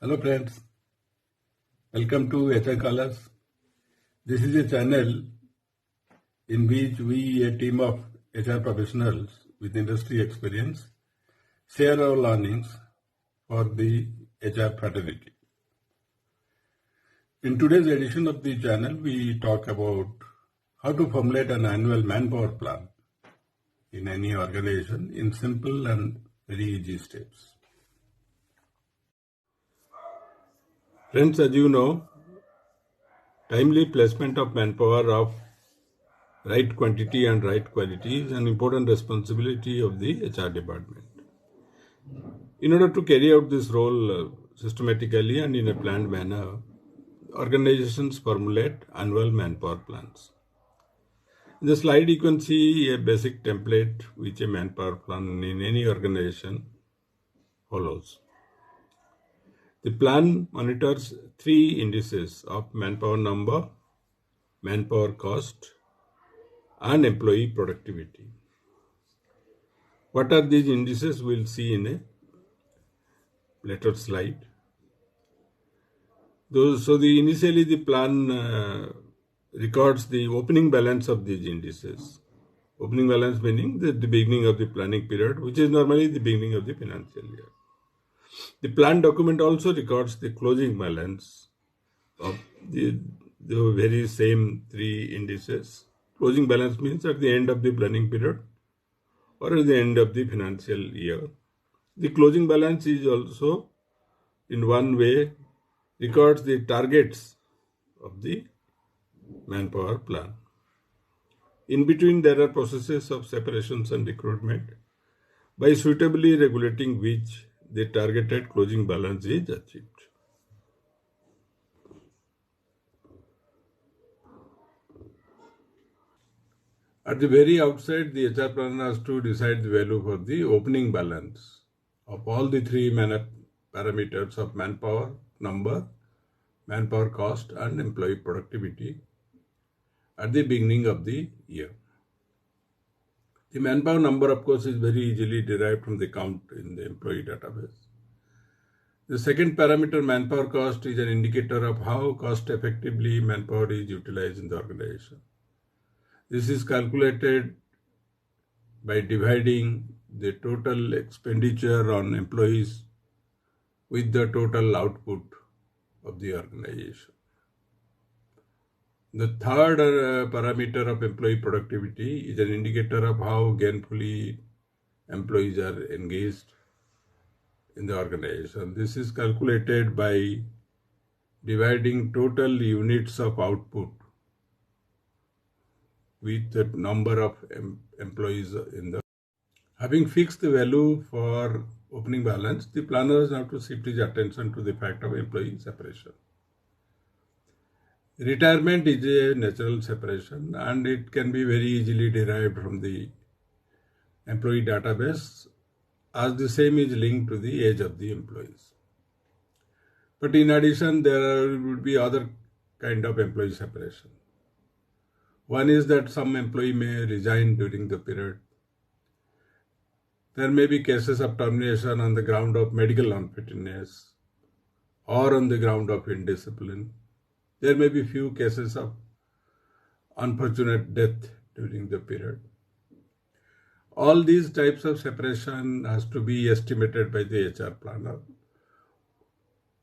Hello friends, welcome to HR Colors. This is a channel in which we, a team of HR professionals with industry experience, share our learnings for the HR fraternity. In today's edition of the channel, we talk about how to formulate an annual manpower plan in any organization in simple and very easy steps. Friends, as you know, timely placement of manpower of right quantity and right quality is an important responsibility of the HR department. In order to carry out this role systematically and in a planned manner, organizations formulate annual manpower plans. In the slide, you can see a basic template which a manpower plan in any organization follows. The plan monitors three indices of manpower number, manpower cost, and employee productivity. What are these indices? We'll see in a later slide. Initially the plan records the opening balance of these indices. Opening balance meaning the beginning of the planning period, which is normally the beginning of the financial year. The plan document also records the closing balance of the very same three indices. Closing balance means at the end of the planning period or at the end of the financial year. The closing balance is also in one way records the targets of the manpower plan. In between, there are processes of separations and recruitment, by suitably regulating which the targeted closing balance is achieved. At the very outset, the HR planner has to decide the value for the opening balance of all the three parameters of manpower number, manpower cost, and employee productivity at the beginning of the year. The manpower number, of course, is very easily derived from the count in the employee database. The second parameter, manpower cost, is an indicator of how cost effectively manpower is utilized in the organization. This is calculated by dividing the total expenditure on employees with the total output of the organization. The third parameter of employee productivity is an indicator of how gainfully employees are engaged in the organization. This is calculated by dividing total units of output with the number of employees in the. Having fixed the value for opening balance, the planners have to shift his attention to the fact of employee separation. Retirement is a natural separation and it can be very easily derived from the employee database, as the same is linked to the age of the employees. But in addition, there would be other kind of employee separation. One is that some employee may resign during the period. There may be cases of termination on the ground of medical unfitness or on the ground of indiscipline. There may be few cases of unfortunate death during the period. All these types of separation has to be estimated by the HR planner.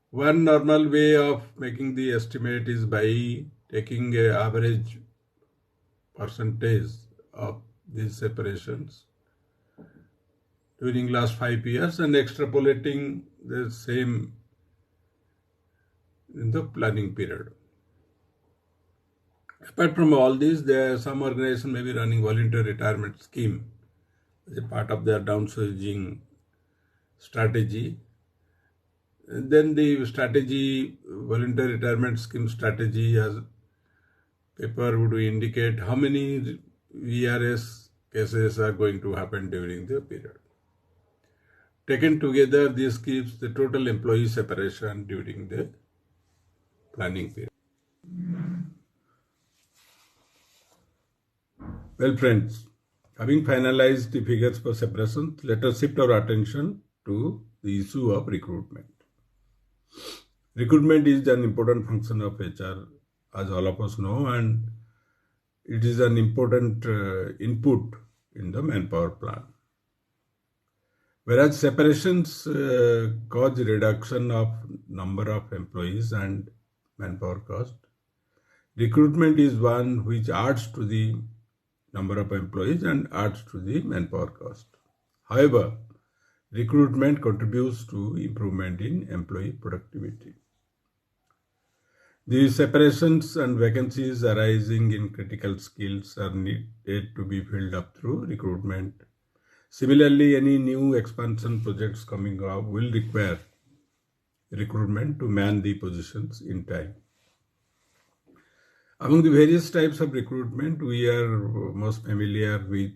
One normal way of making the estimate is by taking an average percentage of these separations during last 5 years and extrapolating the same in the planning period. Apart from all these, some organization may be running voluntary retirement scheme as a part of their downsizing strategy. And then the strategy, voluntary retirement scheme strategy as paper would indicate how many VRS cases are going to happen during the period. Taken together, this gives the total employee separation during the planning period. Well, friends, having finalized the figures for separation, let us shift our attention to the issue of recruitment. Recruitment is an important function of HR, as all of us know, and it is an important input in the manpower plan. Whereas separations cause reduction of number of employees and manpower cost, recruitment is one which adds to the number of employees and adds to the manpower cost. However, recruitment contributes to improvement in employee productivity. The separations and vacancies arising in critical skills are needed to be filled up through recruitment. Similarly, any new expansion projects coming up will require recruitment to man the positions in time. Among the various types of recruitment, we are most familiar with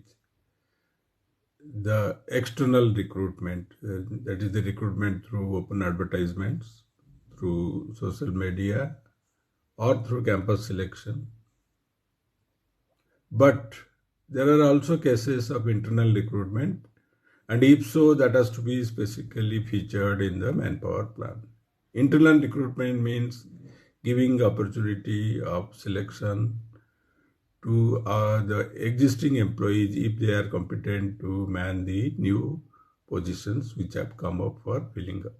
the external recruitment, that is the recruitment through open advertisements, through social media, or through campus selection. But there are also cases of internal recruitment, and if so, that has to be specifically featured in the manpower plan. Internal recruitment means giving opportunity of selection to the existing employees if they are competent to man the new positions which have come up for filling up.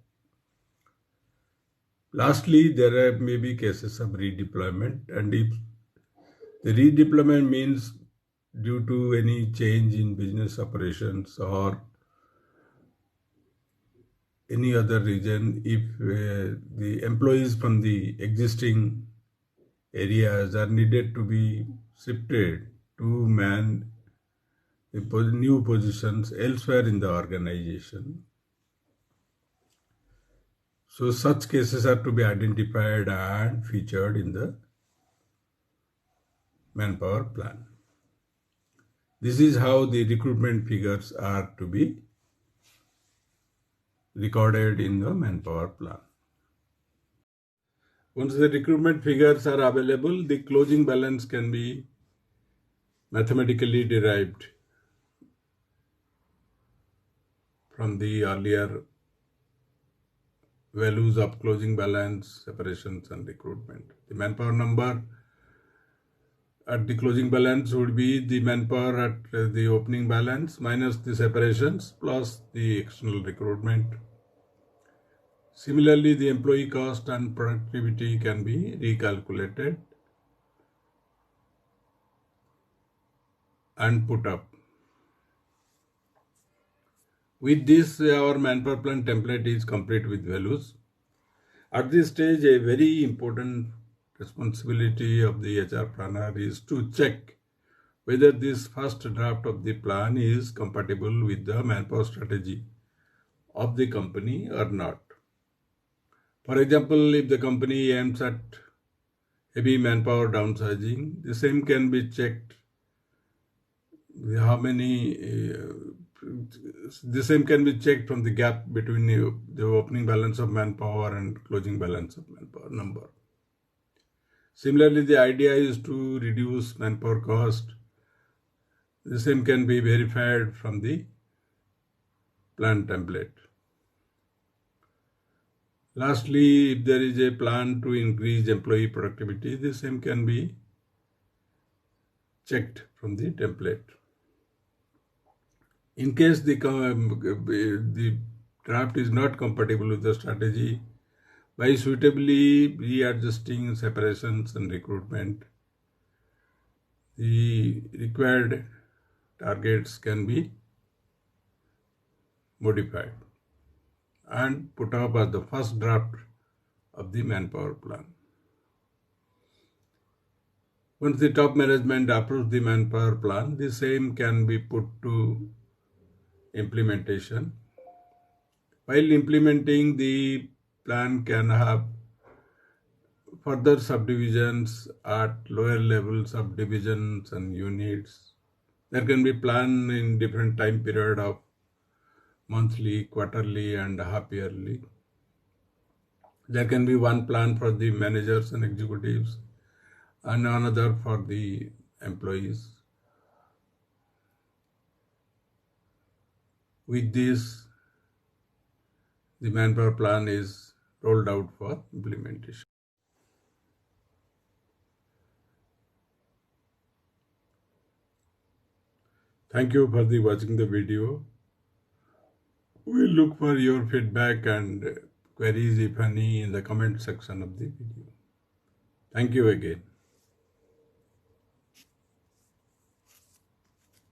Lastly, there may be cases of redeployment, and if the redeployment means due to any change in business operations or any other reason, if the employees from the existing areas are needed to be shifted to man the new positions elsewhere in the organization. So such cases are to be identified and featured in the manpower plan. This is how the recruitment figures are to be recorded in the manpower plan. Once the recruitment figures are available, the closing balance can be mathematically derived from the earlier values of closing balance, separations, and recruitment. The manpower number at the closing balance would be the manpower at the opening balance minus the separations plus the external recruitment. Similarly, the employee cost and productivity can be recalculated and put up. With this, our manpower plan template is complete with values. At this stage, a very important responsibility of the HR planner is to check whether this first draft of the plan is compatible with the manpower strategy of the company or not. For example, if the company aims at heavy manpower downsizing, the same can be checked. The same can be checked from the gap between the opening balance of manpower and closing balance of manpower number. Similarly, the idea is to reduce manpower cost. The same can be verified from the plan template. Lastly, if there is a plan to increase employee productivity, the same can be checked from the template. In case the draft is not compatible with the strategy, by suitably readjusting separations and recruitment, the required targets can be modified and put up as the first draft of the manpower plan. Once the top management approves the manpower plan, the same can be put to implementation. While implementing, the plan can have further subdivisions at lower level subdivisions and units. There can be plan in different time period of monthly, quarterly, and half yearly. There can be one plan for the managers and executives and another for the employees. With this, the manpower plan is rolled out for implementation. Thank you for watching the video. We'll look for your feedback and queries, if any, in the comment section of the video. Thank you again.